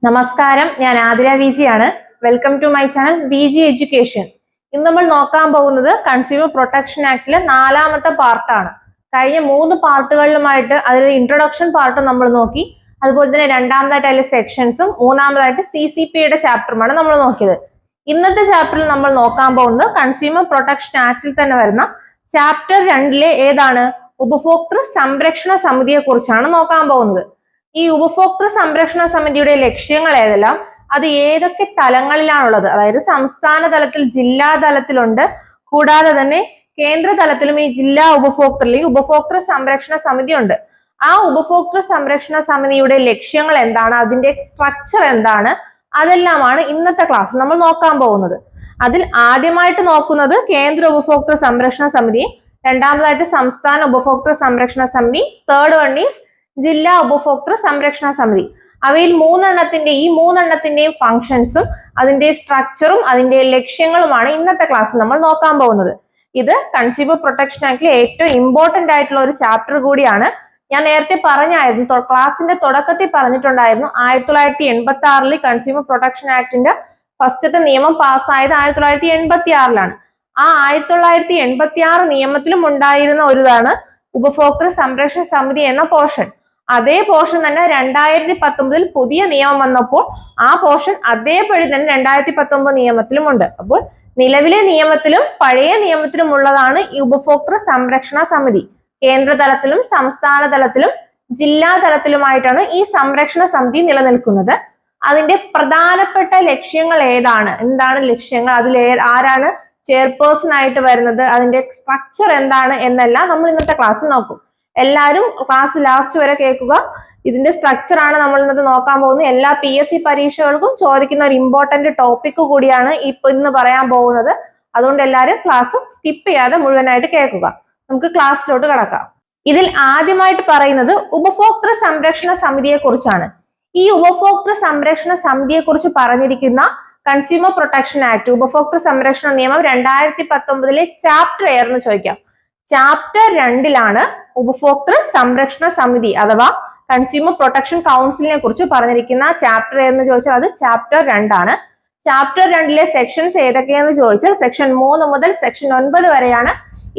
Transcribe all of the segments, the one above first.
നമസ്കാരം, ഞാൻ ആതിര വിജി ആണ്. Welcome to my channel Viji education. ഇന്ന് നമ്മൾ നോക്കാൻ പോകുന്നത് കൺസ്യൂമർ പ്രൊട്ടക്ഷൻ ആക്ടിലെ 4ാമത്തെ പാർട്ടാണ്. കഴിഞ്ഞ 3 പാർട്ടുകളിലുമായിട്ട് അതിൽ ഇൻട്രൊഡക്ഷൻ പാർട്ട് നമ്മൾ നോക്കി. അതുപോലെ തന്നെ രണ്ടാമതായിട്ട് അതിലെ സെക്ഷൻസും മൂന്നാമതായിട്ട് CCPയുടെ ചാപ്റ്ററുമാണ് നമ്മൾ നോക്കിയത്. ഇന്നത്തെ ചാപ്റ്ററിൽ നമ്മൾ നോക്കാൻ പോകുന്നത് കൺസ്യൂമർ പ്രൊട്ടക്ഷൻ ആക്ടിൽ തന്നെ വരുന്ന ചാപ്റ്റർ 2ലെ ഏതാണ്, ഉപഭോക്തൃ സംരക്ഷണ സമിതിയെ കുറിച്ചാണ് നോക്കാൻ പോകുന്നത്. ഈ ഉപഭോക്തൃ സംരക്ഷണ സമിതിയുടെ ലക്ഷ്യങ്ങൾ ഏതെല്ലാം, അത് ഏതൊക്കെ തലങ്ങളിലാണുള്ളത്, അതായത് സംസ്ഥാന തലത്തിൽ, ജില്ലാ തലത്തിലുണ്ട്, കൂടാതെ തന്നെ കേന്ദ്ര തലത്തിലും ഈ ജില്ലാ ഉപഭോക്തൃ സംരക്ഷണ സമിതി ഉണ്ട്. ആ ഉപഭോക്തൃ സംരക്ഷണ സമിതിയുടെ ലക്ഷ്യങ്ങൾ എന്താണ്, അതിന്റെ സ്ട്രക്ചർ എന്താണ്, അതെല്ലാമാണ് ഇന്നത്തെ ക്ലാസ്സിൽ നമ്മൾ നോക്കാൻ പോകുന്നത്. അതിൽ ആദ്യമായിട്ട് നോക്കുന്നത് കേന്ദ്ര ഉപഭോക്തൃ സംരക്ഷണ സമിതി, രണ്ടാമതായിട്ട് സംസ്ഥാന ഉപഭോക്തൃ സംരക്ഷണ സമിതി, തേർഡ് വൺ ഈസ് ജില്ലാ ഉപഭോക്തൃ സംരക്ഷണ സമിതി. അവയിൽ മൂന്നെണ്ണത്തിന്റെയും ഫങ്ഷൻസും അതിന്റെ സ്ട്രക്ചറും അതിന്റെ ലക്ഷ്യങ്ങളുമാണ് ഇന്നത്തെ ക്ലാസ്സിൽ നമ്മൾ നോക്കാൻ പോകുന്നത്. ഇത് കൺസ്യൂമർ പ്രൊട്ടക്ഷൻ ആക്ടിലെ ഏറ്റവും ഇമ്പോർട്ടന്റ് ആയിട്ടുള്ള ഒരു ചാപ്റ്റർ കൂടിയാണ്. ഞാൻ നേരത്തെ പറഞ്ഞായിരുന്നു, ക്ലാസിന്റെ തുടക്കത്തിൽ പറഞ്ഞിട്ടുണ്ടായിരുന്നു, 1986 കൺസ്യൂമർ പ്രൊട്ടക്ഷൻ ആക്ടിന്റെ ഫസ്റ്റത്തെ നിയമം പാസ്സായത് 1986 ആ 1986 നിയമത്തിലും ഉണ്ടായിരുന്ന ഒരിതാണ് ഉപഭോക്തൃ സംരക്ഷണ സമിതി എന്ന പോർഷൻ. അതേ പോർഷൻ തന്നെ 2019 പുതിയ നിയമം വന്നപ്പോൾ ആ പോർഷൻ അതേപടി തന്നെ 2019 നിയമത്തിലും ഉണ്ട്. അപ്പോൾ നിലവിലെ നിയമത്തിലും പഴയ നിയമത്തിലും ഉള്ളതാണ് ഈ ഉപഭോക്തൃ സംരക്ഷണ സമിതി. കേന്ദ്ര തലത്തിലും സംസ്ഥാന തലത്തിലും ജില്ലാ തലത്തിലുമായിട്ടാണ് ഈ സംരക്ഷണ സമിതി നിലനിൽക്കുന്നത്. അതിന്റെ പ്രധാനപ്പെട്ട ലക്ഷ്യങ്ങൾ എന്താണ് ലക്ഷ്യങ്ങൾ, അതിൽ ആരാണ് ചെയർപേഴ്സൺ ആയിട്ട് വരുന്നത്, അതിന്റെ സ്ട്രക്ചർ എന്താണ് എന്നെല്ലാം നമ്മൾ ഇന്നത്തെ ക്ലാസ്സിൽ നോക്കും. എല്ലാവരും ക്ലാസ് ലാസ്റ്റ് വരെ കേൾക്കുക. ഇതിന്റെ സ്ട്രക്ചർ ആണ് നമ്മൾ ഇന്നത്തെ നോക്കാൻ പോകുന്നത്. എല്ലാ PSC പരീക്ഷകൾക്കും ചോദിക്കുന്ന ഒരു ഇമ്പോർട്ടന്റ് ടോപ്പിക് കൂടിയാണ് ഇന്ന് പറയാൻ പോകുന്നത്. അതുകൊണ്ട് എല്ലാവരും ക്ലാസ് സ്കിപ്പ് ചെയ്യാതെ മുഴുവനായിട്ട് കേൾക്കുക. നമുക്ക് ക്ലാസ്സിലോട്ട് കടക്കാം. ഇതിൽ ആദ്യമായിട്ട് പറയുന്നത് ഉപഭോക്തൃ സംരക്ഷണ സമിതിയെ കുറിച്ചാണ്. ഈ ഉപഭോക്തൃ സംരക്ഷണ സമിതിയെ കുറിച്ച് പറഞ്ഞിരിക്കുന്ന കൺസ്യൂമർ പ്രൊട്ടക്ഷൻ ആക്ട്, ഉപഭോക്തൃ സംരക്ഷണ നിയമം 2019 ചാപ്റ്റർ ഏതെന്ന് ചോദിക്കാം. ചാപ്റ്റർ 2ലാണ് ഉപഭോക്തൃ സംരക്ഷണ സമിതി അഥവാ കൺസ്യൂമർ പ്രൊട്ടക്ഷൻ കൗൺസിലിനെ കുറിച്ച് പറഞ്ഞിരിക്കുന്ന ചാപ്റ്റർ ഏതെന്ന് ചോദിച്ചാൽ അത് ചാപ്റ്റർ 2ആണ്. ചാപ്റ്റർ 2ലെ സെക്ഷൻസ് ഏതൊക്കെയെന്ന് ചോദിച്ചാൽ സെക്ഷൻ 3 മുതൽ സെക്ഷൻ 9 വരെയാണ്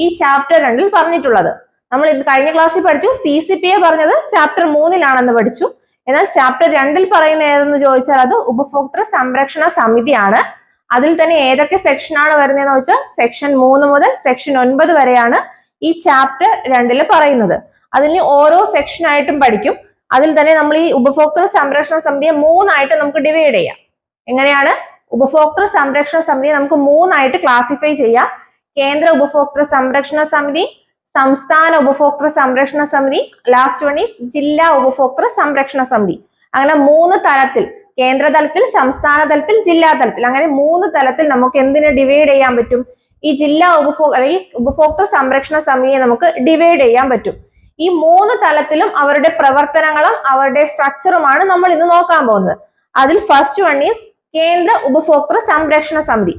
ഈ ചാപ്റ്റർ 2ൽ പറഞ്ഞിട്ടുള്ളത്. നമ്മൾ ഇത് കഴിഞ്ഞ ക്ലാസ്സിൽ പഠിച്ചു. CCPയെ പറഞ്ഞത് ചാപ്റ്റർ 3ലാണെന്ന് പഠിച്ചു. എന്നാൽ ചാപ്റ്റർ 2ൽ പറയുന്ന ഏതെന്ന് ചോദിച്ചാൽ അത് ഉപഭോക്തൃ സംരക്ഷണ സമിതിയാണ്. അതിൽ തന്നെ ഏതൊക്കെ സെക്ഷനാണ് വരുന്നതെന്ന് വെച്ചാൽ സെക്ഷൻ 3 മുതൽ സെക്ഷൻ 9 വരെയാണ് ഈ ചാപ്റ്റർ 2ൽ പറയുന്നത്. അതിന് ഓരോ സെക്ഷനായിട്ടും പഠിക്കും. അതിൽ തന്നെ നമ്മൾ ഈ ഉപഭോക്തൃ സംരക്ഷണ സമിതിയെ 3ആയിട്ട് നമുക്ക് ഡിവൈഡ് ചെയ്യാം. എങ്ങനെയാണ്? ഉപഭോക്തൃ സംരക്ഷണ സമിതിയെ നമുക്ക് 3ആയിട്ട് ക്ലാസിഫൈ ചെയ്യാം. കേന്ദ്ര ഉപഭോക്തൃ സംരക്ഷണ സമിതി, സംസ്ഥാന ഉപഭോക്തൃ സംരക്ഷണ സമിതി, ലാസ്റ്റ് വൺ ഈസ് ജില്ലാ ഉപഭോക്തൃ സംരക്ഷണ സമിതി. അങ്ങനെ 3 തലത്തിൽ, കേന്ദ്ര തലത്തിൽ, സംസ്ഥാന തലത്തിൽ, ജില്ലാ തലത്തിൽ, അങ്ങനെ 3 തലത്തിൽ നമുക്ക് എന്തിനെ ഡിവൈഡ് ചെയ്യാൻ പറ്റും? ഈ ജില്ലാ ഉപഭോക്തൃ സംരക്ഷണ സമിതിയെ നമുക്ക് ഡിവൈഡ് ചെയ്യാൻ പറ്റും. ഈ 3 തലത്തിലും അവരുടെ പ്രവർത്തനങ്ങളും അവരുടെ സ്ട്രക്ചറുമാണ് നമ്മൾ ഇന്ന് നോക്കാൻ പോകുന്നത്. അതിൽ ഫസ്റ്റ് വൺ ഈസ് കേന്ദ്ര ഉപഭോക്തൃ സംരക്ഷണ സമിതി.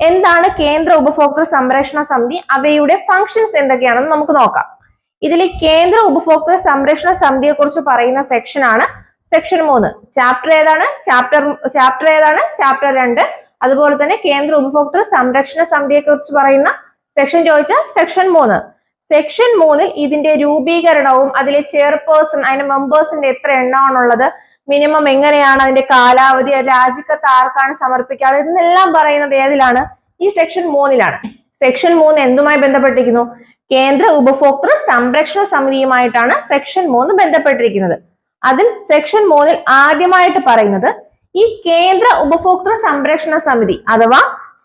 എന്താണ് കേന്ദ്ര ഉപഭോക്തൃ സംരക്ഷണ സമിതി? അവയുടെ ഫങ്ഷൻസ് എന്തൊക്കെയാണെന്ന് നമുക്ക് നോക്കാം. ഇതിൽ കേന്ദ്ര ഉപഭോക്തൃ സംരക്ഷണ സമിതിയെ കുറിച്ച് പറയുന്ന സെക്ഷനാണ് സെക്ഷൻ 3. ചാപ്റ്റർ ഏതാണ്? ചാപ്റ്റർ 2. അതുപോലെ തന്നെ കേന്ദ്ര ഉപഭോക്തൃ സംരക്ഷണ സമിതിയെ കുറിച്ച് പറയുന്ന സെക്ഷൻ ചോദിച്ചാൽ സെക്ഷൻ 3. സെക്ഷൻ 3ൽ ഇതിന്റെ രൂപീകരണവും അതിലെ ചെയർപേഴ്സൺ, അതിന്റെ മെമ്പേഴ്സിന്റെ എത്ര എണ്ണമാണുള്ളത്, മിനിമം എങ്ങനെയാണ്, അതിന്റെ കാലാവധി, രാജിക്കത്ത് ആർക്കാണ് സമർപ്പിക്കാറ്, ഇതെല്ലാം പറയുന്നത് ഏതിലാണ്? ഈ സെക്ഷൻ 3ലാണ്. സെക്ഷൻ 3 എന്തുമായി ബന്ധപ്പെട്ടിരിക്കുന്നു? കേന്ദ്ര ഉപഭോക്തൃ സംരക്ഷണ സമിതിയുമായിട്ടാണ് സെക്ഷൻ 3 ബന്ധപ്പെട്ടിരിക്കുന്നത്. അതിൽ സെക്ഷൻ 3ൽ ആദ്യമായിട്ട് പറയുന്നത് ഈ കേന്ദ്ര ഉപഭോക്തൃ സംരക്ഷണ സമിതി അഥവാ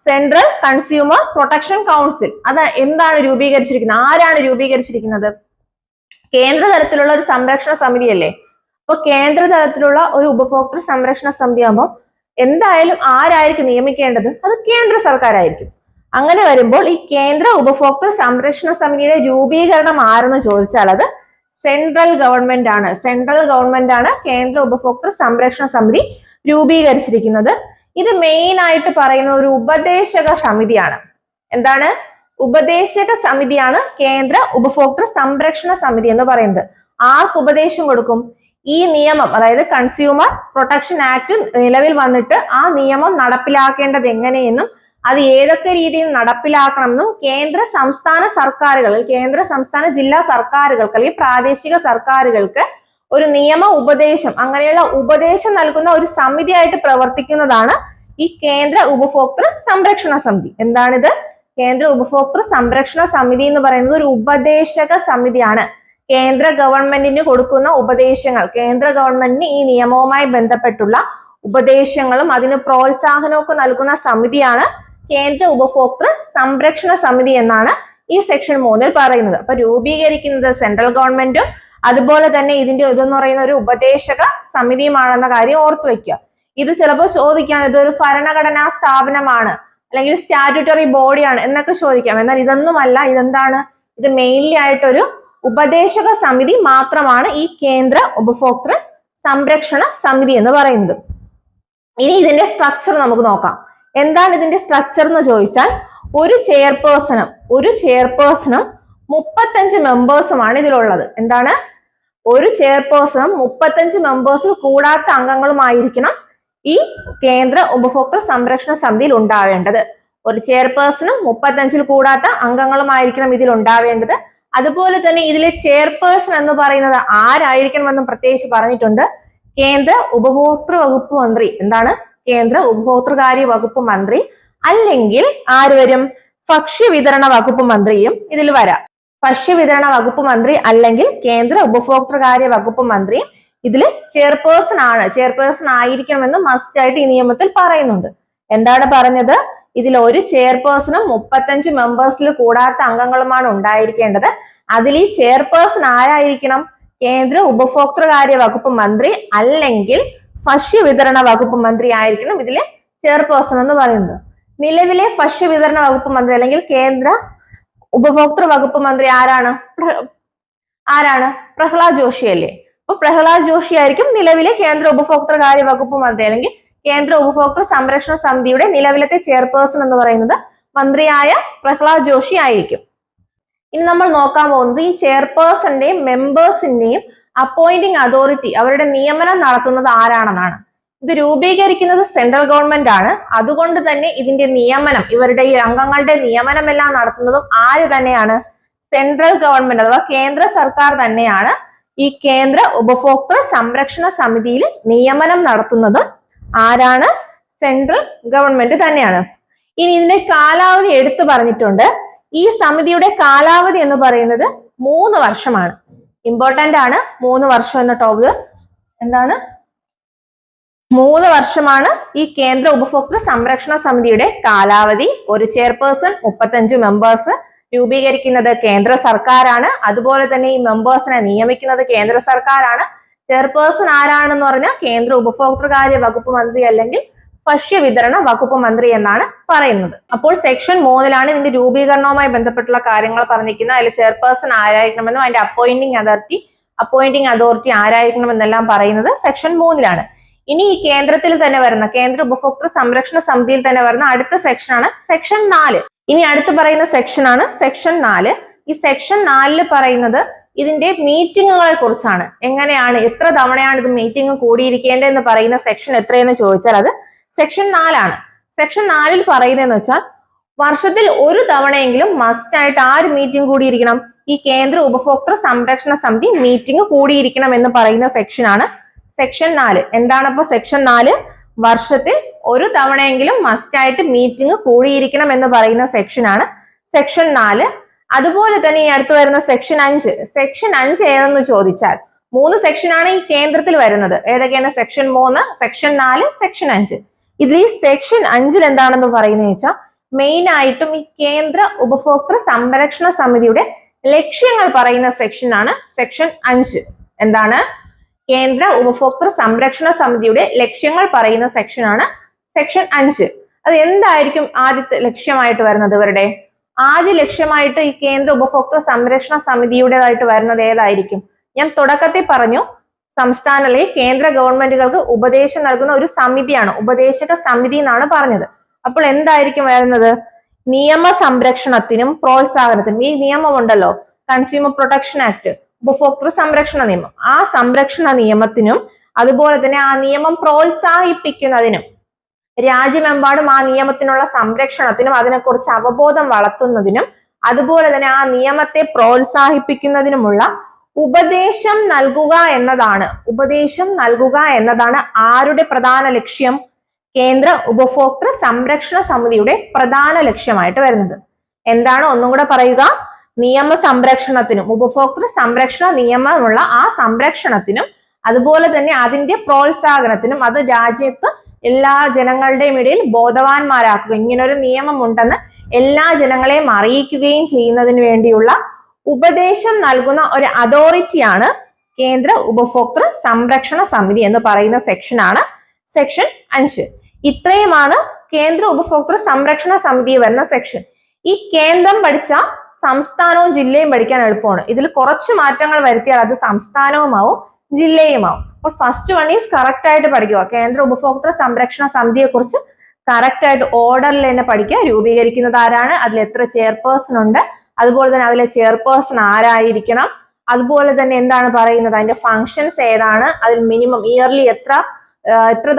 സെൻട്രൽ കൺസ്യൂമർ പ്രൊട്ടക്ഷൻ കൗൺസിൽ അത് എന്താണ് രൂപീകരിച്ചിരിക്കുന്നത്? ആരാണ് രൂപീകരിച്ചിരിക്കുന്നത്? കേന്ദ്ര തലത്തിലുള്ള ഒരു സംരക്ഷണ സമിതിയല്ലേ. അപ്പൊ കേന്ദ്ര തലത്തിലുള്ള ഒരു ഉപഭോക്തൃ സംരക്ഷണ സമിതി ആകുമ്പോൾ എന്തായാലും ആരായിരിക്കും നിയമിക്കേണ്ടത്? അത് കേന്ദ്ര സർക്കാരായിരിക്കും. അങ്ങനെ വരുമ്പോൾ ഈ കേന്ദ്ര ഉപഭോക്തൃ സംരക്ഷണ സമിതിയുടെ രൂപീകരണം ആരെന്ന് ചോദിച്ചാൽ അത് സെൻട്രൽ ഗവൺമെന്റ് ആണ് കേന്ദ്ര ഉപഭോക്തൃ സംരക്ഷണ സമിതി രൂപീകരിച്ചിരിക്കുന്നത്. ഇത് മെയിൻ ആയിട്ട് പറയുന്ന ഒരു ഉപദേശക സമിതിയാണ്. എന്താണ്? ഉപദേശക സമിതിയാണ് കേന്ദ്ര ഉപഭോക്തൃ സംരക്ഷണ സമിതി എന്ന് പറയുന്നത്. ആർക്ക് ഉപദേശം കൊടുക്കും? ഈ നിയമം, അതായത് കൺസ്യൂമർ പ്രൊട്ടക്ഷൻ ആക്ട് നിലവിൽ വന്നിട്ട് ആ നിയമം നടപ്പിലാക്കേണ്ടത് എങ്ങനെയെന്നും അത് ഏതൊക്കെ രീതിയിൽ നടപ്പിലാക്കണമെന്നും കേന്ദ്ര സംസ്ഥാന സർക്കാരുകൾ, കേന്ദ്ര സംസ്ഥാന ജില്ലാ സർക്കാരുകൾക്ക് അല്ലെങ്കിൽ പ്രാദേശിക സർക്കാരുകൾക്ക് ഒരു നിയമ ഉപദേശം, അങ്ങനെയുള്ള ഉപദേശം നൽകുന്ന ഒരു സമിതിയായിട്ട് പ്രവർത്തിക്കുന്നതാണ് ഈ കേന്ദ്ര ഉപഭോക്തൃ സംരക്ഷണ സമിതി. എന്താണിത്? കേന്ദ്ര ഉപഭോക്തൃ സംരക്ഷണ സമിതി എന്ന് പറയുന്നത് ഒരു ഉപദേശക സമിതിയാണ്. കേന്ദ്ര ഗവൺമെന്റിന് കൊടുക്കുന്ന ഉപദേശങ്ങൾ, കേന്ദ്ര ഗവൺമെന്റിന് ഈ നിയമവുമായി ബന്ധപ്പെട്ടുള്ള ഉപദേശങ്ങളും അതിന് പ്രോത്സാഹനവും ഒക്കെ നൽകുന്ന സമിതിയാണ് കേന്ദ്ര ഉപഭോക്തൃ സംരക്ഷണ സമിതി എന്നാണ് ഈ സെക്ഷൻ 3 പറയുന്നത്. അപ്പൊ രൂപീകരിക്കുന്നത് സെൻട്രൽ ഗവൺമെന്റും അതുപോലെ തന്നെ ഇതിന്റെ ഇതെന്ന് പറയുന്ന ഒരു ഉപദേശക സമിതിയുമാണെന്ന കാര്യം ഓർത്തു വെക്കുക. ഇത് ചിലപ്പോൾ ചോദിക്കാം, ഇതൊരു ഭരണഘടനാ സ്ഥാപനമാണ് അല്ലെങ്കിൽ സ്റ്റാറ്റ്യൂട്ടറി ബോഡിയാണ് എന്നൊക്കെ ചോദിക്കാം. എന്നാൽ ഇതൊന്നുമല്ല. ഇതെന്താണ്? ഇത് മെയിൻലി ആയിട്ടൊരു ഉപദേശക സമിതി മാത്രമാണ് ഈ കേന്ദ്ര ഉപഭോക്തൃ സംരക്ഷണ സമിതി എന്ന് പറയുന്നത്. ഇനി ഇതിന്റെ സ്ട്രക്ചർ നമുക്ക് നോക്കാം. എന്താണ് ഇതിന്റെ സ്ട്രക്ചർ എന്ന് ചോദിച്ചാൽ, ഒരു ചെയർപേഴ്സണും 35 മെമ്പേഴ്സുമാണ് ഇതിലുള്ളത്. എന്താണ്? ഒരു ചെയർപേഴ്സണും 35 മെമ്പേഴ്സിൽ കൂടാത്ത അംഗങ്ങളുമായിരിക്കണം ഈ കേന്ദ്ര ഉപഭോക്തൃ സംരക്ഷണ സമിതിയിൽ ഉണ്ടാവേണ്ടത്. ഒരു ചെയർപേഴ്സണും 35 കൂടാത്ത അംഗങ്ങളുമായിരിക്കണം ഇതിൽ ഉണ്ടാവേണ്ടത്. അതുപോലെ തന്നെ ഇതിലെ ചെയർപേഴ്സൺ എന്ന് പറയുന്നത് ആരായിരിക്കണമെന്നും പ്രത്യേകിച്ച് പറഞ്ഞിട്ടുണ്ട്. കേന്ദ്ര ഉപഭോക്തൃ വകുപ്പ് മന്ത്രി. എന്താണ്? കേന്ദ്ര ഉപഭോക്തൃകാര്യ വകുപ്പ് മന്ത്രി, അല്ലെങ്കിൽ ആര് വരും? ഭക്ഷ്യ വിതരണ വകുപ്പ് മന്ത്രിയും ഇതിൽ വരാം. ഭക്ഷ്യ വിതരണ വകുപ്പ് മന്ത്രി അല്ലെങ്കിൽ കേന്ദ്ര ഉപഭോക്തൃകാര്യ വകുപ്പ് മന്ത്രിയും ഇതിൽ ചെയർപേഴ്സൺ ആയിരിക്കണമെന്ന് മസ്റ്റ് ആയിട്ട് ഈ നിയമത്തിൽ പറയുന്നുണ്ട്. എന്താണ് പറഞ്ഞത്? ഇതിൽ ഒരു ചെയർപേഴ്സണും 35 മെമ്പേഴ്സിൽ കൂടാത്ത അംഗങ്ങളുമാണ് ഉണ്ടായിരിക്കേണ്ടത്. അതിൽ ഈ ചെയർപേഴ്സൺ ആരായിരിക്കണം? കേന്ദ്ര ഉപഭോക്തൃകാര്യ വകുപ്പ് മന്ത്രി അല്ലെങ്കിൽ ഭക്ഷ്യ വിതരണ വകുപ്പ് മന്ത്രി ആയിരിക്കണം ഇതിലെ ചെയർപേഴ്സൺ എന്ന് പറയുന്നത്. നിലവിലെ ഭക്ഷ്യ വിതരണ വകുപ്പ് മന്ത്രി അല്ലെങ്കിൽ കേന്ദ്ര ഉപഭോക്തൃ വകുപ്പ് മന്ത്രി ആരാണ്? പ്രഹ്ലാദ് ജോഷി അല്ലേ? അപ്പൊ പ്രഹ്ലാദ് ജോഷി ആയിരിക്കും നിലവിലെ കേന്ദ്ര ഉപഭോക്തൃകാര്യ വകുപ്പ് മന്ത്രി അല്ലെങ്കിൽ കേന്ദ്ര ഉപഭോക്തൃ സംരക്ഷണ സമിതിയുടെ നിലവിലത്തെ ചെയർപേഴ്സൺ എന്ന് പറയുന്നത് മന്ത്രിയായ പ്രഹ്ലാദ് ജോഷി ആയിരിക്കും. ഇനി നമ്മൾ നോക്കാൻ പോകുന്നത് ഈ ചെയർപേഴ്സന്റെയും മെമ്പേഴ്സിന്റെയും അപ്പോയിന്റിംഗ് അതോറിറ്റി, അവരുടെ നിയമനം നടത്തുന്നത് ആരാണെന്നാണ്. ഇത് രൂപീകരിക്കുന്നത് സെൻട്രൽ ഗവൺമെന്റ് ആണ്. അതുകൊണ്ട് തന്നെ ഇതിന്റെ നിയമനം, ഇവരുടെ ഈ അംഗങ്ങളുടെ നിയമനം എല്ലാം നടത്തുന്നതും ആര് തന്നെയാണ്? സെൻട്രൽ ഗവൺമെന്റ് അഥവാ കേന്ദ്ര സർക്കാർ തന്നെയാണ് ഈ കേന്ദ്ര ഉപഭോക്തൃ സംരക്ഷണ സമിതിയിൽ നിയമനം നടത്തുന്നത്. ആരാണ്? സെൻട്രൽ ഗവൺമെന്റ് തന്നെയാണ്. ഇനി ഇതിന്റെ കാലാവധി എടുത്തു പറഞ്ഞിട്ടുണ്ട്. ഈ സമിതിയുടെ കാലാവധി എന്ന് പറയുന്നത് 3 വർഷമാണ്. ഇമ്പോർട്ടന്റ് ആണ് 3 വർഷം എന്ന ടോപ്പിക്. എന്താണ്? 3 വർഷമാണ് ഈ കേന്ദ്ര ഉപഭോക്തൃ സംരക്ഷണ സമിതിയുടെ കാലാവധി. ഒരു ചെയർപേഴ്സൺ, 35 മെമ്പേഴ്സ്. രൂപീകരിക്കുന്നത് കേന്ദ്ര സർക്കാരാണ്. അതുപോലെ തന്നെ ഈ മെമ്പേഴ്സിനെ നിയമിക്കുന്നത് കേന്ദ്ര സർക്കാരാണ്. ചെയർപേഴ്സൺ ആരാണെന്ന് പറഞ്ഞാൽ കേന്ദ്ര ഉപഭോക്തൃകാര്യ വകുപ്പ് മന്ത്രി അല്ലെങ്കിൽ ഭക്ഷ്യ വിതരണ വകുപ്പ് മന്ത്രി എന്നാണ് പറയുന്നത്. അപ്പോൾ സെക്ഷൻ 3 ഇതിന്റെ രൂപീകരണവുമായി ബന്ധപ്പെട്ടുള്ള കാര്യങ്ങൾ പറഞ്ഞിരിക്കുന്നത്. അതിൽ ചെയർപേഴ്സൺ ആരായിരിക്കണമെന്നും അതിന്റെ അപ്പോയിന്റിംഗ് അതോറിറ്റി ആരായിരിക്കണമെന്നെല്ലാം പറയുന്നത് സെക്ഷൻ 3. ഇനി ഈ കേന്ദ്രത്തിൽ തന്നെ വരുന്ന കേന്ദ്ര ഉപഭോക്തൃ സംരക്ഷണ സമിതിയിൽ തന്നെ വരുന്ന അടുത്ത സെക്ഷനാണ് സെക്ഷൻ 4. ഇനി അടുത്ത് പറയുന്ന സെക്ഷനാണ് സെക്ഷൻ 4. ഈ സെക്ഷൻ 4 പറയുന്നത് ഇതിന്റെ മീറ്റിങ്ങുകളെ കുറിച്ചാണ്. എങ്ങനെയാണ്, എത്ര തവണയാണ് ഇത് മീറ്റിംഗ് കൂടിയിരിക്കേണ്ടതെന്ന് പറയുന്ന സെക്ഷൻ എത്രയെന്ന് ചോദിച്ചാൽ അത് സെക്ഷൻ 4 സെക്ഷൻ 4 പറയുന്നതെന്ന് വെച്ചാൽ വർഷത്തിൽ ഒരു തവണയെങ്കിലും മസ്റ്റ് ആയിട്ട് ആര് മീറ്റിംഗ് കൂടിയിരിക്കണം? ഈ കേന്ദ്ര ഉപഭോക്തൃ സംരക്ഷണ സമിതി മീറ്റിംഗ് കൂടിയിരിക്കണം എന്ന് പറയുന്ന സെക്ഷനാണ് സെക്ഷൻ 4. എന്താണ് അപ്പൊ സെക്ഷൻ 4? വർഷത്തിൽ ഒരു തവണയെങ്കിലും മസ്റ്റ് ആയിട്ട് മീറ്റിംഗ് കൂടിയിരിക്കണം എന്ന് പറയുന്ന സെക്ഷനാണ് സെക്ഷൻ 4. അതുപോലെ തന്നെ ഈ അടുത്ത് വരുന്ന സെക്ഷൻ 5. സെക്ഷൻ 5 ഏതെന്ന് ചോദിച്ചാൽ 3 സെക്ഷനാണ് ഈ കേന്ദ്രത്തിൽ വരുന്നത്. ഏതൊക്കെയാണ്? Section 3, section 4, section 5. ഇതിൽ ഈ സെക്ഷൻ 5 എന്താണെന്ന് പറയുന്നത് വെച്ചാൽ മെയിൻ ആയിട്ടും ഈ കേന്ദ്ര ഉപഭോക്തൃ സംരക്ഷണ സമിതിയുടെ ലക്ഷ്യങ്ങൾ പറയുന്ന സെക്ഷനാണ് സെക്ഷൻ 5. എന്താണ്? കേന്ദ്ര ഉപഭോക്തൃ സംരക്ഷണ സമിതിയുടെ ലക്ഷ്യങ്ങൾ പറയുന്ന സെക്ഷനാണ് സെക്ഷൻ 5. അത് എന്തായിരിക്കും ആദ്യത്തെ ലക്ഷ്യമായിട്ട് വരുന്നത്? ഇവരുടെ ആദ്യ ലക്ഷ്യമായിട്ട് ഈ കേന്ദ്ര ഉപഭോക്തൃ സംരക്ഷണ സമിതിയുടേതായിട്ട് വരുന്നത് ഏതായിരിക്കും? ഞാൻ തുടക്കത്തിൽ പറഞ്ഞു, സംസ്ഥാന അല്ലെങ്കിൽ കേന്ദ്ര ഗവൺമെന്റുകൾക്ക് ഉപദേശം നൽകുന്ന ഒരു സമിതിയാണ്, ഉപദേശക സമിതി എന്നാണ് പറഞ്ഞത്. അപ്പോൾ എന്തായിരിക്കും വരുന്നത്? നിയമ സംരക്ഷണത്തിനും പ്രോത്സാഹനത്തിനും. ഈ നിയമമുണ്ടല്ലോ, കൺസ്യൂമർ പ്രൊട്ടക്ഷൻ ആക്ട്, ഉപഭോക്തൃ സംരക്ഷണ നിയമം. ആ സംരക്ഷണ നിയമത്തിനും അതുപോലെ തന്നെ ആ നിയമം പ്രോത്സാഹിപ്പിക്കുന്നതിനും രാജ്യമെമ്പാടും ആ നിയമത്തിനുള്ള സംരക്ഷണത്തിനും അതിനെക്കുറിച്ച് അവബോധം വളർത്തുന്നതിനും അതുപോലെ തന്നെ ആ നിയമത്തെ പ്രോത്സാഹിപ്പിക്കുന്നതിനുമുള്ള ഉപദേശം നൽകുക എന്നതാണ് ആരുടെ പ്രധാന ലക്ഷ്യം? കേന്ദ്ര ഉപഭോക്തൃ സംരക്ഷണ സമിതിയുടെ പ്രധാന ലക്ഷ്യമായിട്ട് വരുന്നത്. എന്താണ്? ഒന്നും കൂടെ പറയുക. നിയമ സംരക്ഷണത്തിനും ഉപഭോക്തൃ സംരക്ഷണ നിയമമുള്ള ആ സംരക്ഷണത്തിനും അതുപോലെ തന്നെ അതിന്റെ പ്രോത്സാഹനത്തിനും അത് രാജ്യത്ത് എല്ലാ ജനങ്ങളുടെയും ഇടയിൽ ബോധവാന്മാരാക്കുക, ഇങ്ങനൊരു നിയമം ഉണ്ടെന്ന് എല്ലാ ജനങ്ങളെയും അറിയിക്കുകയും ചെയ്യുന്നതിന് വേണ്ടിയുള്ള ഉപദേശം നൽകുന്ന ഒരു അതോറിറ്റിയാണ് കേന്ദ്ര ഉപഭോക്തൃ സംരക്ഷണ സമിതി എന്ന് പറയുന്ന സെക്ഷനാണ് സെക്ഷൻ 5. ഇത്രയുമാണ് കേന്ദ്ര ഉപഭോക്തൃ സംരക്ഷണ സമിതി വരുന്ന സെക്ഷൻ. ഈ കേന്ദ്രം പഠിച്ച സംസ്ഥാനവും ജില്ലയും പഠിക്കാൻ എളുപ്പമാണ്. ഇതിൽ കുറച്ച് മാറ്റങ്ങൾ വരുത്തിയാൽ അത് സംസ്ഥാനവുമാവും ജില്ലയുമാവും. അപ്പോൾ ഫസ്റ്റ് വൺ ഈസ് കറക്റ്റ് ആയിട്ട് പഠിക്കുക. കേന്ദ്ര ഉപഭോക്തൃ സംരക്ഷണ സമിതിയെ കുറിച്ച് കറക്റ്റ് ആയിട്ട് ഓർഡറിൽ തന്നെ പഠിക്കുക. രൂപീകരിക്കുന്നത് ആരാണ്, അതിൽ എത്ര ചെയർപേഴ്സൺ ഉണ്ട്, അതുപോലെ തന്നെ അതിലെ ചെയർപേഴ്സൺ ആരായിരിക്കണം, അതുപോലെ തന്നെ എന്താണ് പറയുന്നത്, അതിന്റെ ഫങ്ഷൻസ് ഏതാണ്, അതിൽ മിനിമം ഇയർലി എത്ര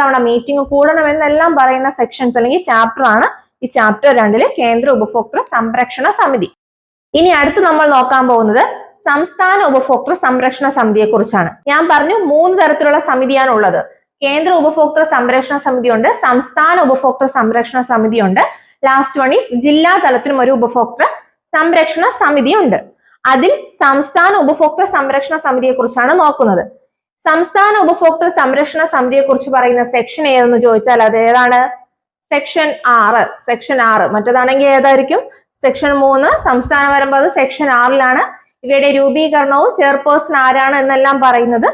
തവണ മീറ്റിംഗ് കൂടണം എന്നെല്ലാം പറയുന്ന സെക്ഷൻസ് അല്ലെങ്കിൽ ചാപ്റ്റർ ആണ് ഈ ചാപ്റ്റർ 2 കേന്ദ്ര ഉപഭോക്തൃ സംരക്ഷണ സമിതി. ഇനി അടുത്ത് നമ്മൾ നോക്കാൻ പോകുന്നത് സംസ്ഥാന ഉപഭോക്തൃ സംരക്ഷണ സമിതിയെ കുറിച്ചാണ്. ഞാൻ പറഞ്ഞു 3 തരത്തിലുള്ള സമിതിയാണ് ഉള്ളത്. കേന്ദ്ര ഉപഭോക്തൃ സംരക്ഷണ സമിതിയുണ്ട്, സംസ്ഥാന ഉപഭോക്തൃ സംരക്ഷണ സമിതിയുണ്ട്, ലാസ്റ്റ് വൺ ഈസ് ജില്ലാ തലത്തിലും ഒരു ഉപഭോക്തൃ സംരക്ഷണ സമിതിയുണ്ട്. അതിൽ സംസ്ഥാന ഉപഭോക്തൃ സംരക്ഷണ സമിതിയെ കുറിച്ചാണ് നോക്കുന്നത്. സംസ്ഥാന ഉപഭോക്തൃ സംരക്ഷണ സമിതിയെ കുറിച്ച് പറയുന്ന സെക്ഷൻ ഏതെന്ന് ചോദിച്ചാൽ അത് ഏതാണ്? സെക്ഷൻ 6. സെക്ഷൻ 6 മറ്റേതാണെങ്കിൽ ഏതായിരിക്കും? സെക്ഷൻ 3. സംസ്ഥാനം വരുമ്പോൾ അത് സെക്ഷൻ 6ലാണ്. ഇവയുടെ രൂപീകരണവും ചെയർപേഴ്സൺ ആരാണ് എന്നെല്ലാം പറയുന്നത്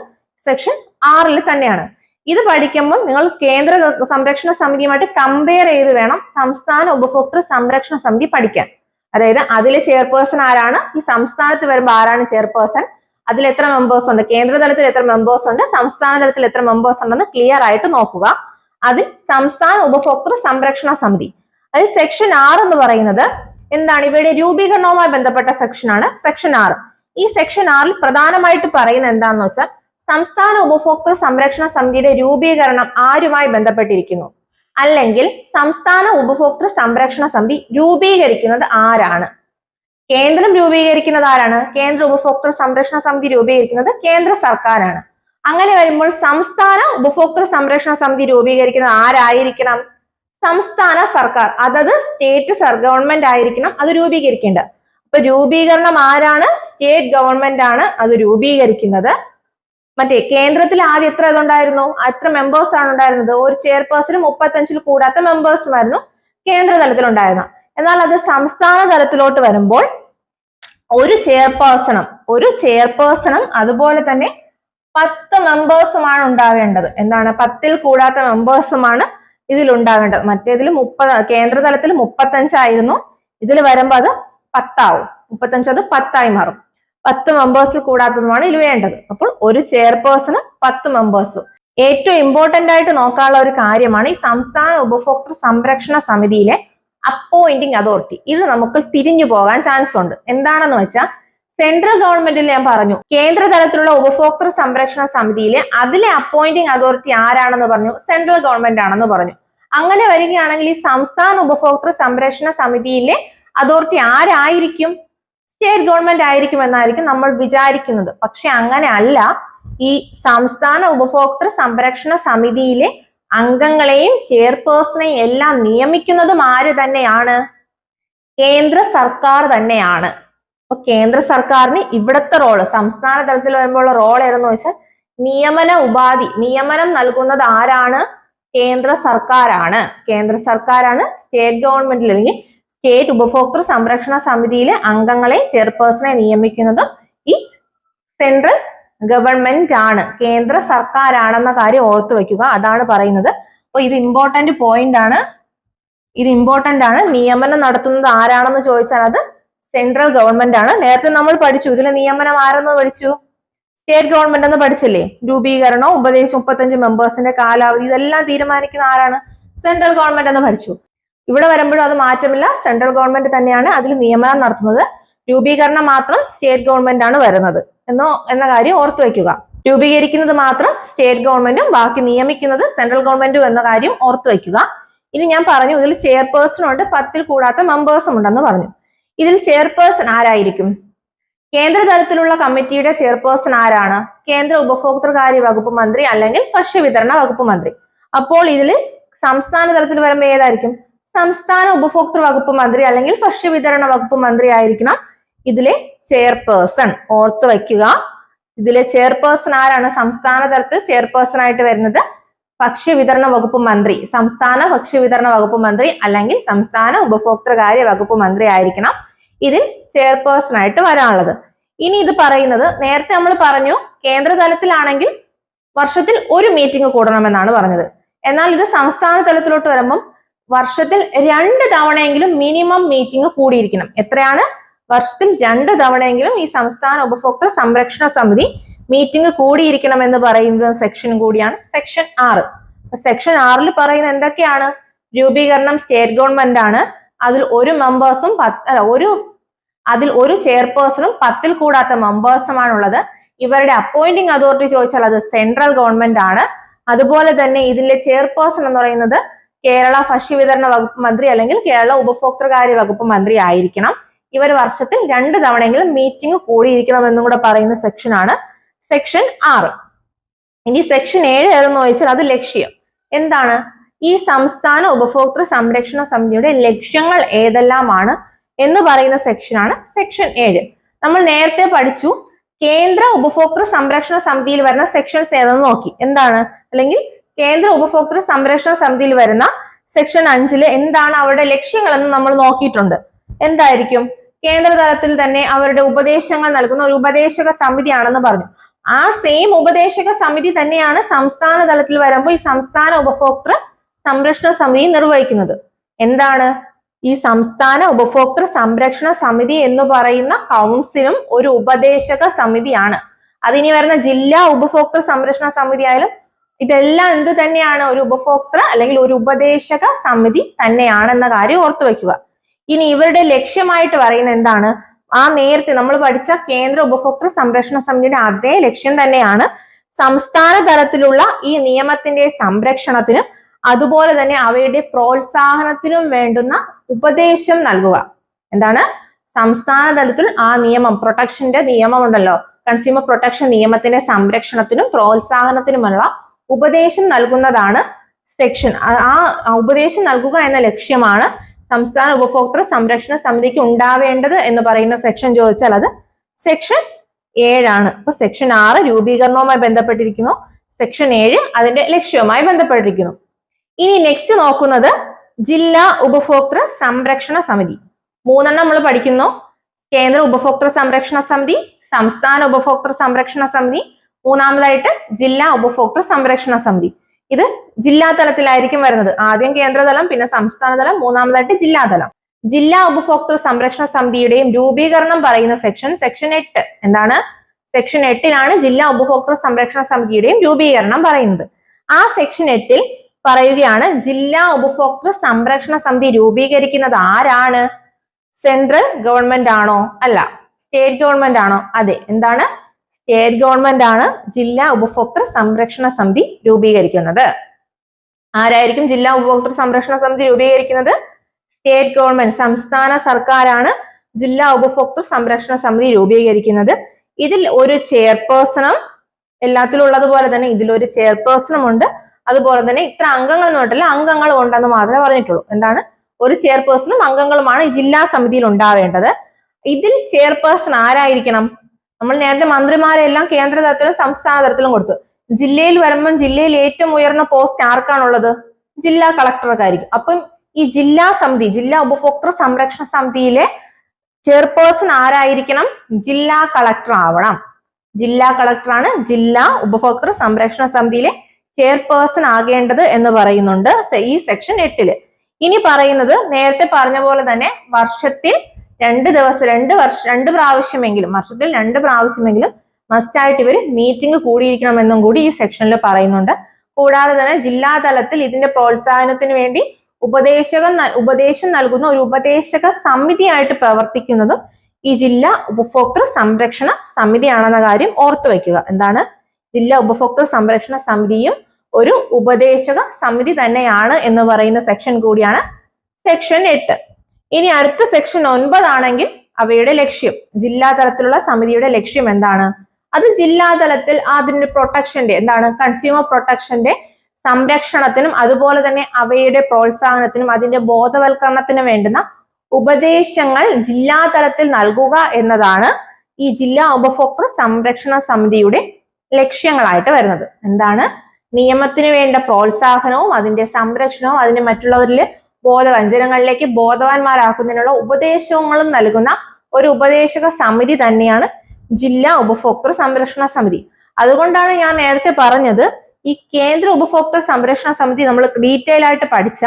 സെക്ഷൻ 6 തന്നെയാണ്. ഇത് പഠിക്കുമ്പോൾ നിങ്ങൾ കേന്ദ്ര സംരക്ഷണ സമിതിയുമായിട്ട് കമ്പയർ ചെയ്ത് വേണം സംസ്ഥാന ഉപഭോക്തൃ സംരക്ഷണ സമിതി പഠിക്കാൻ. അതായത് അതിലെ ചെയർപേഴ്സൺ ആരാണ്, ഈ സംസ്ഥാനത്ത് വരുമ്പോൾ ആരാണ് ചെയർപേഴ്സൺ, അതിൽ എത്ര മെമ്പേഴ്സ് ഉണ്ട്, കേന്ദ്ര തലത്തിൽ എത്ര മെമ്പേഴ്സ് ഉണ്ട്, സംസ്ഥാന തലത്തിൽ എത്ര മെമ്പേഴ്സ് ഉണ്ടെന്ന് ക്ലിയർ ആയിട്ട് നോക്കുക. അതിൽ സംസ്ഥാന ഉപഭോക്തൃ സംരക്ഷണ സമിതി അതിൽ സെക്ഷൻ 6 എന്ന് പറയുന്നത് എന്താണ്? ഇവയുടെ രൂപീകരണവുമായി ബന്ധപ്പെട്ട സെക്ഷനാണ് സെക്ഷൻ 6. ഈ സെക്ഷൻ 6 പ്രധാനമായിട്ട് പറയുന്നത് എന്താണെന്ന് വെച്ചാൽ സംസ്ഥാന ഉപഭോക്തൃ സംരക്ഷണ സമിതിയുടെ രൂപീകരണം ആരുമായി ബന്ധപ്പെട്ടിരിക്കുന്നു, അല്ലെങ്കിൽ സംസ്ഥാന ഉപഭോക്തൃ സംരക്ഷണ സമിതി രൂപീകരിക്കുന്നത് ആരാണ്? കേന്ദ്രം രൂപീകരിക്കുന്നത് ആരാണ്? കേന്ദ്ര ഉപഭോക്തൃ സംരക്ഷണ സമിതി രൂപീകരിക്കുന്നത് കേന്ദ്ര സർക്കാരാണ്. അങ്ങനെ വരുമ്പോൾ സംസ്ഥാന ഉപഭോക്തൃ സംരക്ഷണ സമിതി രൂപീകരിക്കുന്നത് ആരായിരിക്കണം? സംസ്ഥാന സർക്കാർ, അതത് സ്റ്റേറ്റ് ഗവൺമെന്റ് ആയിരിക്കണം അത് രൂപീകരിക്കേണ്ടത്. അപ്പൊ രൂപീകരണം ആരാണ്? സ്റ്റേറ്റ് ഗവൺമെന്റ് ആണ് അത് രൂപീകരിക്കുന്നത്. മറ്റേ കേന്ദ്രത്തിൽ ആദ്യം എത്ര ഇതുണ്ടായിരുന്നു, എത്ര മെമ്പേഴ്സ് ആണ് ഉണ്ടായിരുന്നത്? ഒരു ചെയർപേഴ്സണും 35 കൂടാത്ത മെമ്പേഴ്സും ആയിരുന്നു കേന്ദ്ര തലത്തിൽ ഉണ്ടായിരുന്നത്. എന്നാൽ അത് സംസ്ഥാന തലത്തിലോട്ട് വരുമ്പോൾ ഒരു ചെയർപേഴ്സണും അതുപോലെ തന്നെ 10 മെമ്പേഴ്സുമാണ് ഉണ്ടാവേണ്ടത്. എന്താണ്? 10 കൂടാത്ത മെമ്പേഴ്സുമാണ് ഇതിൽ ഉണ്ടാവേണ്ടത്. മറ്റേതിൽ 30, കേന്ദ്ര തലത്തിൽ 35 ആയിരുന്നു, ഇതിൽ വരുമ്പോൾ അത് 10 ആവും. 35 അത് 10 മാറും. 10 മെമ്പേഴ്സിൽ കൂടാത്തതുമാണ് ഇതിൽ വേണ്ടത്. അപ്പോൾ ഒരു ചെയർപേഴ്സണും 10 മെമ്പേഴ്സും. ഏറ്റവും ഇമ്പോർട്ടന്റ് ആയിട്ട് നോക്കാനുള്ള ഒരു കാര്യമാണ് ഈ സംസ്ഥാന ഉപഭോക്തൃ സംരക്ഷണ സമിതിയിലെ അപ്പോയിന്റിംഗ് അതോറിറ്റി. ഇത് നമുക്ക് തിരിഞ്ഞു പോകാൻ ചാൻസ് ഉണ്ട്. എന്താണെന്ന് വെച്ചാൽ സെൻട്രൽ ഗവൺമെന്റിൽ ഞാൻ പറഞ്ഞു കേന്ദ്ര തലത്തിലുള്ള ഉപഭോക്തൃ സംരക്ഷണ സമിതിയിലെ അതിലെ അപ്പോയിന്റിംഗ് അതോറിറ്റി ആരാണെന്ന് പറഞ്ഞു? സെൻട്രൽ ഗവൺമെന്റ് ആണെന്ന് പറഞ്ഞു. അങ്ങനെ വരികയാണെങ്കിൽ ഈ സംസ്ഥാന ഉപഭോക്തൃ സംരക്ഷണ സമിതിയിലെ അതോറിറ്റി ആരായിരിക്കും? സ്റ്റേറ്റ് ഗവൺമെന്റ് ആയിരിക്കും എന്നായിരിക്കും നമ്മൾ വിചാരിക്കുന്നത്. പക്ഷെ അങ്ങനെ അല്ല. ഈ സംസ്ഥാന ഉപഭോക്തൃ സംരക്ഷണ സമിതിയിലെ അംഗങ്ങളെയും ചെയർപേഴ്സണെയും എല്ലാം നിയമിക്കുന്നതും ആര് തന്നെയാണ്? കേന്ദ്ര സർക്കാർ തന്നെയാണ്. അപ്പൊ കേന്ദ്ര സർക്കാരിന് ഇവിടുത്തെ റോള് സംസ്ഥാന തലത്തിൽ വരുമ്പോൾ റോൾ ഏതെന്ന് വെച്ചാൽ നിയമനം നൽകുന്നത് ആരാണ്? കേന്ദ്ര സർക്കാരാണ്. സ്റ്റേറ്റ് ഗവൺമെന്റിൽ അല്ലെങ്കിൽ സ്റ്റേറ്റ് ഉപഭോക്തൃ സംരക്ഷണ സമിതിയിലെ അംഗങ്ങളെ ചെയർപേഴ്സണെ നിയമിക്കുന്നതും ഈ സെൻട്രൽ ഗവൺമെന്റ് ആണ്, കേന്ദ്ര സർക്കാരാണെന്ന കാര്യം ഓർത്തു വെക്കുക. അതാണ് പറയുന്നത്. അപ്പൊ ഇത് ഇമ്പോർട്ടന്റ് പോയിന്റ് ആണ്. നിയമനം നടത്തുന്നത് ആരാണെന്ന് ചോദിച്ചാൽ അത് സെൻട്രൽ ഗവൺമെന്റ് ആണ്. നേരത്തെ നമ്മൾ പഠിച്ചു ഇതിലെ നിയമനം ആരെന്ന് പഠിച്ചു? സ്റ്റേറ്റ് ഗവൺമെന്റ് എന്ന് പഠിച്ചില്ലേ? രൂപീകരണം, ഉപദേശം, 35 മെമ്പേഴ്സിന്റെ കാലാവധി ഇതെല്ലാം തീരുമാനിക്കുന്ന ആരാണ്? സെൻട്രൽ ഗവൺമെന്റ് എന്ന് പഠിച്ചു. ഇവിടെ വരുമ്പോഴും അത് മാറ്റമില്ല, സെൻട്രൽ ഗവൺമെന്റ് തന്നെയാണ് അതിൽ നിയമനം നടത്തുന്നത്. രൂപീകരണം മാത്രം സ്റ്റേറ്റ് ഗവൺമെന്റ് ആണ് വരുന്നത്. എന്ന കാര്യം ഓർത്തു വയ്ക്കുക. രൂപീകരിക്കുന്നത് മാത്രം സ്റ്റേറ്റ് ഗവൺമെന്റും ബാക്കി നിയമിക്കുന്നത് സെൻട്രൽ ഗവൺമെന്റും എന്ന കാര്യം ഓർത്തു വയ്ക്കുക. ഇനി ഞാൻ പറഞ്ഞു ഇതിൽ ചെയർപേഴ്സൺ ഉണ്ട്, 10 കൂടാത്ത മെമ്പേഴ്സും ഉണ്ടെന്ന് പറഞ്ഞു. ഇതിൽ ചെയർപേഴ്സൺ ആരായിരിക്കും? കേന്ദ്ര തലത്തിലുള്ള കമ്മിറ്റിയുടെ ചെയർപേഴ്സൺ ആരാണ്? കേന്ദ്ര ഉപഭോക്തൃകാര്യ വകുപ്പ് മന്ത്രി അല്ലെങ്കിൽ ഭക്ഷ്യവിതരണ വകുപ്പ് മന്ത്രി. അപ്പോൾ ഇതിൽ സംസ്ഥാന തലത്തിൽ വരുമ്പോൾ ഏതായിരിക്കും? സംസ്ഥാന ഉപഭോക്തൃ വകുപ്പ് മന്ത്രി അല്ലെങ്കിൽ ഭക്ഷ്യവിതരണ വകുപ്പ് മന്ത്രി ആയിരിക്കണം ഇതിലെ ചെയർപേഴ്സൺ. ഓർത്തു വയ്ക്കുക, ഇതിലെ ചെയർപേഴ്സൺ ആരാണ്? സംസ്ഥാന തലത്തിൽ ചെയർപേഴ്സൺ ആയിട്ട് വരുന്നത് ഭക്ഷ്യവിതരണ വകുപ്പ് മന്ത്രി, സംസ്ഥാന ഭക്ഷ്യവിതരണ വകുപ്പ് മന്ത്രി അല്ലെങ്കിൽ സംസ്ഥാന ഉപഭോക്തൃകാര്യ വകുപ്പ് മന്ത്രി ആയിരിക്കണം ഇതിൽ ചെയർപേഴ്സൺ ആയിട്ട് വരാനുള്ളത്. ഇനി ഇത് പറയുന്നത് നേരത്തെ നമ്മൾ പറഞ്ഞു കേന്ദ്ര തലത്തിലാണെങ്കിൽ വർഷത്തിൽ ഒരു മീറ്റിംഗ് കൂടണമെന്നാണ് പറഞ്ഞത്. എന്നാൽ ഇത് സംസ്ഥാന തലത്തിലോട്ട് വരുമ്പം വർഷത്തിൽ 2 തവണയെങ്കിലും മിനിമം മീറ്റിംഗ് കൂടിയിരിക്കണം. എത്രയാണ്? വർഷത്തിൽ 2 തവണയെങ്കിലും ഈ സംസ്ഥാന ഉപഭോക്തൃ സംരക്ഷണ സമിതി മീറ്റിംഗ് കൂടിയിരിക്കണം എന്ന് പറയുന്ന സെക്ഷൻ കൂടിയാണ് സെക്ഷൻ 6. സെക്ഷൻ 6 പറയുന്ന എന്തൊക്കെയാണ്? രൂപീകരണം സ്റ്റേറ്റ് ഗവൺമെന്റ് ആണ്. അതിൽ ഒരു ചെയർപേഴ്സണും 10 കൂടാത്ത മെമ്പേഴ്സുമാണുള്ളത്. ഇവരുടെ അപ്പോയിന്റിംഗ് അതോറിറ്റി ചോദിച്ചാൽ അത് സെൻട്രൽ ഗവൺമെന്റ് ആണ്. അതുപോലെ തന്നെ ഇതിലെ ചെയർപേഴ്സൺ എന്ന് പറയുന്നത് കേരള ഭക്ഷ്യവിതരണ വകുപ്പ് മന്ത്രി അല്ലെങ്കിൽ കേരള ഉപഭോക്തൃകാര്യ വകുപ്പ് മന്ത്രി ആയിരിക്കണം. ഇവർ വർഷത്തിൽ 2 തവണയെങ്കിലും മീറ്റിംഗ് കൂടിയിരിക്കണം എന്നും കൂടെ പറയുന്ന സെക്ഷനാണ് സെക്ഷൻ 6. ഇനി സെക്ഷൻ 7 ഏതെന്ന് ചോദിച്ചാൽ അത് ലക്ഷ്യം. എന്താണ്? ഈ സംസ്ഥാന ഉപഭോക്തൃ സംരക്ഷണ സമിതിയുടെ ലക്ഷ്യങ്ങൾ ഏതെല്ലാമാണ് എന്ന് പറയുന്ന സെക്ഷനാണ് സെക്ഷൻ 7. നമ്മൾ നേരത്തെ പഠിച്ചു കേന്ദ്ര ഉപഭോക്തൃ സംരക്ഷണ സമിതിയിൽ വരുന്ന സെക്ഷൻസ് ഏതെന്ന് നോക്കി. എന്താണ്? അല്ലെങ്കിൽ കേന്ദ്ര ഉപഭോക്തൃ സംരക്ഷണ സമിതിയിൽ വരുന്ന സെക്ഷൻ 5 എന്താണ് അവരുടെ ലക്ഷ്യങ്ങൾ എന്ന് നമ്മൾ നോക്കിയിട്ടുണ്ട്. എന്തായിരിക്കും? കേന്ദ്ര തലത്തിൽ തന്നെ അവരുടെ ഉപദേശങ്ങൾ നൽകുന്ന ഒരു ഉപദേശക സമിതിയാണെന്ന് പറഞ്ഞു. ആ സെയിം ഉപദേശക സമിതി തന്നെയാണ് സംസ്ഥാന തലത്തിൽ വരുമ്പോൾ ഈ സംസ്ഥാന ഉപഭോക്തൃ സംരക്ഷണ സമിതി നിർവഹിക്കുന്നത്. എന്താണ്? ഈ സംസ്ഥാന ഉപഭോക്തൃ സംരക്ഷണ സമിതി എന്ന് പറയുന്ന കൗൺസിലും ഒരു ഉപദേശക സമിതിയാണ്. അതിനി വരുന്ന ജില്ലാ ഉപഭോക്തൃ സംരക്ഷണ സമിതി ആയാലും ഇതെല്ലാം എന്ത് തന്നെയാണ്? ഒരു ഉപഭോക്തൃ അല്ലെങ്കിൽ ഒരു ഉപദേശക സമിതി തന്നെയാണെന്ന കാര്യം ഓർത്തു വയ്ക്കുക. ഇനി ഇവരുടെ ലക്ഷ്യമായിട്ട് പറയുന്ന എന്താണ്? ആ നേരത്തെ നമ്മൾ പഠിച്ച കേന്ദ്ര ഉപഭോക്തൃ സംരക്ഷണ സമിതിയുടെ അതേ ലക്ഷ്യം തന്നെയാണ് സംസ്ഥാന തലത്തിലുള്ള ഈ നിയമത്തിന്റെ സംരക്ഷണത്തിനും അതുപോലെ തന്നെ അവയുടെ പ്രോത്സാഹനത്തിനും വേണ്ടുന്ന ഉപദേശം നൽകുക. എന്താണ്? സംസ്ഥാന തലത്തിൽ ആ നിയമം പ്രൊട്ടക്ഷന്റെ നിയമം ഉണ്ടല്ലോ, കൺസ്യൂമർ പ്രൊട്ടക്ഷൻ നിയമത്തിന്റെ സംരക്ഷണത്തിനും പ്രോത്സാഹനത്തിനുമുള്ള ഉപദേശം നൽകുന്നതാണ് സെക്ഷൻ. ആ ഉപദേശം നൽകുക എന്ന ലക്ഷ്യമാണ് സംസ്ഥാന ഉപഭോക്തൃ സംരക്ഷണ സമിതിക്ക് ഉണ്ടാവേണ്ടത് എന്ന് പറയുന്ന സെക്ഷൻ ചോദിച്ചാൽ അത് സെക്ഷൻ 7 ആണ്. അപ്പൊ സെക്ഷൻ 6 രൂപീകരണവുമായി ബന്ധപ്പെട്ടിരിക്കുന്നു, സെക്ഷൻ 7 അതിന്റെ ലക്ഷ്യവുമായി ബന്ധപ്പെട്ടിരിക്കുന്നു. ഇനി നെക്സ്റ്റ് നോക്കുന്നത് ജില്ലാ ഉപഭോക്തൃ സംരക്ഷണ സമിതി. 3 നമ്മൾ പഠിക്കുന്നു. കേന്ദ്ര ഉപഭോക്തൃ സംരക്ഷണ സമിതി, സംസ്ഥാന ഉപഭോക്തൃ സംരക്ഷണ സമിതി, മൂന്നാമതായിട്ട് ജില്ലാ ഉപഭോക്തൃ സംരക്ഷണ സമിതി. ഇത് ജില്ലാ തലത്തിലായിരിക്കും വരുന്നത്. ആദ്യം കേന്ദ്രതലം, പിന്നെ സംസ്ഥാന തലം, മൂന്നാമതായിട്ട് ജില്ലാതലം. ജില്ലാ ഉപഭോക്തൃ സംരക്ഷണ സമിതിയുടെയും രൂപീകരണം പറയുന്ന സെക്ഷൻ 8. എന്താണ്? സെക്ഷൻ 8 ജില്ലാ ഉപഭോക്തൃ സംരക്ഷണ സമിതിയുടെയും രൂപീകരണം പറയുന്നത്. ആ സെക്ഷൻ 8 പറയുകയാണ് ജില്ലാ ഉപഭോക്തൃ സംരക്ഷണ സമിതി രൂപീകരിക്കുന്നത് ആരാണ്? സെൻട്രൽ ഗവൺമെന്റ് ആണോ? അല്ല. സ്റ്റേറ്റ് ഗവൺമെന്റ് ആണോ? അതെ. എന്താണ്? സ്റ്റേറ്റ് ഗവൺമെന്റ് ആണ് ജില്ലാ ഉപഭോക്തൃ സംരക്ഷണ സമിതി രൂപീകരിക്കുന്നത്. ആരായിരിക്കും ജില്ലാ ഉപഭോക്തൃ സംരക്ഷണ സമിതി രൂപീകരിക്കുന്നത്? സ്റ്റേറ്റ് ഗവൺമെന്റ്, സംസ്ഥാന സർക്കാരാണ് ജില്ലാ ഉപഭോക്തൃ സംരക്ഷണ സമിതി രൂപീകരിക്കുന്നത്. ഇതിൽ ഒരു ചെയർപേഴ്സണും, എല്ലാത്തിലും ഉള്ളതുപോലെ തന്നെ ഇതിലൊരു ചെയർപേഴ്സണും ഉണ്ട്. അതുപോലെ തന്നെ ഇത്ര അംഗങ്ങൾ എന്ന് പറഞ്ഞിട്ടില്ല, അംഗങ്ങളും ഉണ്ടെന്ന് മാത്രമേ പറഞ്ഞിട്ടുള്ളൂ. എന്താണ്? ഒരു ചെയർപേഴ്സണും അംഗങ്ങളുമാണ് ഈ ജില്ലാ സമിതിയിൽ ഉണ്ടാവേണ്ടത്. ഇതിൽ ചെയർപേഴ്സൺ ആരായിരിക്കണം? നമ്മൾ നേരത്തെ മന്ത്രിമാരെല്ലാം കേന്ദ്ര തലത്തിലും സംസ്ഥാന തലത്തിലും കൊടുത്തു. ജില്ലയിൽ വരുമ്പം ജില്ലയിൽ ഏറ്റവും ഉയർന്ന പോസ്റ്റ് ആർക്കാണുള്ളത്? ജില്ലാ കളക്ടർക്കായിരിക്കും. അപ്പം ഈ ജില്ലാ സമിതി, ജില്ലാ ഉപഭോക്തൃ സംരക്ഷണ സമിതിയിലെ ചെയർപേഴ്സൺ ആരായിരിക്കണം? ജില്ലാ കളക്ടർ ആവണം. ജില്ലാ കളക്ടറാണ് ജില്ലാ ഉപഭോക്തൃ സംരക്ഷണ സമിതിയിലെ ചെയർപേഴ്സൺ ആകേണ്ടത് എന്ന് പറയുന്നുണ്ട് ഈ സെക്ഷൻ 8. ഇനി പറയുന്നത് നേരത്തെ പറഞ്ഞ പോലെ തന്നെ വർഷത്തിൽ 2 പ്രാവശ്യമെങ്കിലും, വർഷത്തിൽ 2 പ്രാവശ്യമെങ്കിലും മസ്റ്റായിട്ട് ഇവർ മീറ്റിംഗ് കൂടിയിരിക്കണമെന്നും കൂടി ഈ സെക്ഷനിൽ പറയുന്നുണ്ട്. കൂടാതെ തന്നെ ജില്ലാ തലത്തിൽ ഇതിന്റെ പ്രോത്സാഹനത്തിന് വേണ്ടി ഉപദേശം നൽകുന്ന ഒരു ഉപദേശക സമിതിയായിട്ട് പ്രവർത്തിക്കുന്നതും ഈ ജില്ലാ ഉപഭോക്തൃ സംരക്ഷണ സമിതിയാണെന്ന കാര്യം ഓർത്തു വയ്ക്കുക. എന്താണ്? ജില്ലാ ഉപഭോക്തൃ സംരക്ഷണ സമിതിയും ഒരു ഉപദേശക സമിതി തന്നെയാണ് എന്ന് പറയുന്ന സെക്ഷൻ കൂടിയാണ് സെക്ഷൻ 8. ഇനി അടുത്ത സെക്ഷൻ 9 ആണെങ്കിൽ അവയുടെ ലക്ഷ്യം, ജില്ലാ തലത്തിലുള്ള സമിതിയുടെ ലക്ഷ്യം എന്താണ്? അത് ജില്ലാ തലത്തിൽ അതിന്റെ പ്രൊട്ടക്ഷന്റെ എന്താണ്, കൺസ്യൂമർ പ്രൊട്ടക്ഷന്റെ സംരക്ഷണത്തിനും അതുപോലെ തന്നെ അവയുടെ പ്രോത്സാഹനത്തിനും അതിന്റെ ബോധവൽക്കരണത്തിനും വേണ്ടുന്ന ഉപദേശങ്ങൾ ജില്ലാ തലത്തിൽ നൽകുക എന്നതാണ് ഈ ജില്ലാ ഉപഭോക്തൃ സംരക്ഷണ സമിതിയുടെ ലക്ഷ്യങ്ങളായിട്ട് വരുന്നത്. എന്താണ്? നിയമത്തിന് വേണ്ട പ്രോത്സാഹനവും അതിന്റെ സംരക്ഷണവും അതിന്റെ മറ്റുള്ളവരിൽ ജനങ്ങളിലേക്ക് ബോധവാന്മാരാക്കുന്നതിനുള്ള ഉപദേശങ്ങളും നൽകുന്ന ഒരു ഉപദേശക സമിതി തന്നെയാണ് ജില്ലാ ഉപഭോക്തൃ സംരക്ഷണ സമിതി. അതുകൊണ്ടാണ് ഞാൻ നേരത്തെ പറഞ്ഞത് ഈ കേന്ദ്ര ഉപഭോക്തൃ സംരക്ഷണ സമിതി നമ്മൾ ഡീറ്റെയിൽ ആയിട്ട് പഠിച്ച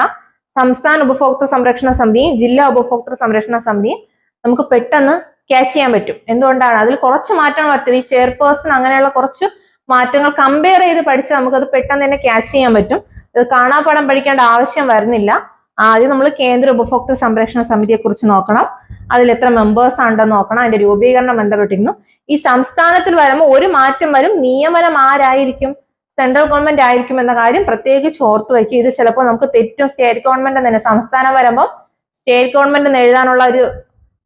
സംസ്ഥാന ഉപഭോക്തൃ സംരക്ഷണ സമിതിയും ജില്ലാ ഉപഭോക്തൃ സംരക്ഷണ സമിതിയും നമുക്ക് പെട്ടെന്ന് ക്യാച്ച് ചെയ്യാൻ പറ്റും. എന്തുകൊണ്ടാണ്? അതിൽ കുറച്ച് മാറ്റങ്ങൾ പറ്റും. ഈ ചെയർപേഴ്സൺ അങ്ങനെയുള്ള കുറച്ച് മാറ്റങ്ങൾ കമ്പയർ ചെയ്ത് പഠിച്ചാൽ നമുക്കത് പെട്ടെന്ന് തന്നെ ക്യാച്ച് ചെയ്യാൻ പറ്റും. ഇത് കാണാപ്പാഠം പഠിക്കേണ്ട ആവശ്യം വരുന്നില്ല. ആദ്യം നമ്മൾ കേന്ദ്ര ഉപഭോക്തൃ സംരക്ഷണ സമിതിയെ കുറിച്ച് നോക്കണം. അതിൽ എത്ര മെമ്പേഴ്സ് ഉണ്ടെന്ന് നോക്കണം. അതിന്റെ രൂപീകരണം ബന്ധപ്പെട്ടിരുന്നു. ഈ സംസ്ഥാനത്തിൽ വരുമ്പോൾ ഒരു മാറ്റം വരും. നിയമനം ആരായിരിക്കും? സെൻട്രൽ ഗവൺമെന്റ് ആയിരിക്കും എന്ന കാര്യം പ്രത്യേകിച്ച് ഓർത്തു വയ്ക്കുക. ഇത് ചിലപ്പോൾ നമുക്ക് തെറ്റും. സ്റ്റേറ്റ് ഗവൺമെന്റ് തന്നെ, സംസ്ഥാനം വരുമ്പോൾ സ്റ്റേറ്റ് ഗവൺമെന്റ് എഴുതാനുള്ള ഒരു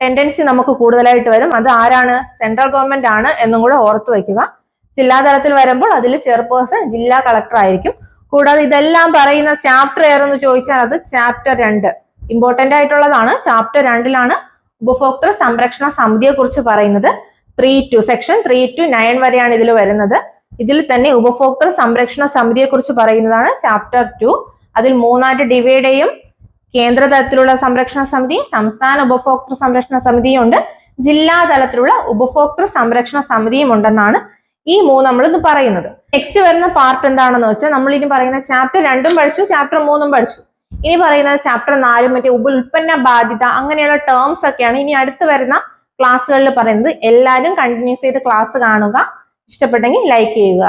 ടെൻഡൻസി നമുക്ക് കൂടുതലായിട്ട് വരും. അത് ആരാണ്? സെൻട്രൽ ഗവൺമെന്റ് ആണ് എന്നും കൂടെ ഓർത്തു വയ്ക്കുക. ജില്ലാ തലത്തിൽ വരുമ്പോൾ അതിൽ ചെയർപേഴ്സൺ ജില്ലാ കളക്ടർ ആയിരിക്കും. കൂടാതെ ഇതെല്ലാം പറയുന്ന ചാപ്റ്റർ ഏതെന്ന് ചോദിച്ചാൽ അത് ചാപ്റ്റർ 2 ഇമ്പോർട്ടന്റ് ആയിട്ടുള്ളതാണ്. ചാപ്റ്റർ 2 ഉപഭോക്തൃ സംരക്ഷണ സമിതിയെ കുറിച്ച് പറയുന്നത്. 3 to സെക്ഷൻ 3 to 9 വരെയാണ് ഇതിൽ വരുന്നത്. ഇതിൽ തന്നെ ഉപഭോക്തൃ സംരക്ഷണ സമിതിയെ കുറിച്ച് പറയുന്നതാണ് ചാപ്റ്റർ 2. അതിൽ 3ആയിട്ട് ഡിവൈഡ് ചെയ്യും. കേന്ദ്ര തലത്തിലുള്ള സംരക്ഷണ സമിതി, സംസ്ഥാന ഉപഭോക്തൃ സംരക്ഷണ സമിതിയും ഉണ്ട്, ജില്ലാ തലത്തിലുള്ള ഉപഭോക്തൃ സംരക്ഷണ സമിതിയും ഉണ്ടെന്നാണ് ഈ 3 നമ്മൾ ഇന്ന് പറയുന്നത്. നെക്സ്റ്റ് വരുന്ന പാർട്ട് എന്താണെന്ന് വെച്ചാൽ നമ്മൾ ഇനി പറയുന്ന ചാപ്റ്റർ 2 പഠിച്ചു, ചാപ്റ്റർ 3 പഠിച്ചു. ഇനി പറയുന്നത് ചാപ്റ്റർ 4 മറ്റേ ഉൽപ്പന്ന ബാധ്യത അങ്ങനെയുള്ള ടേംസ് ഒക്കെയാണ് ഇനി അടുത്ത് വരുന്ന ക്ലാസ്സുകളിൽ പറയുന്നത്. എല്ലാവരും കണ്ടിന്യൂസ് ചെയ്ത് ക്ലാസ് കാണുക. ഇഷ്ടപ്പെട്ടെങ്കിൽ ലൈക്ക് ചെയ്യുക.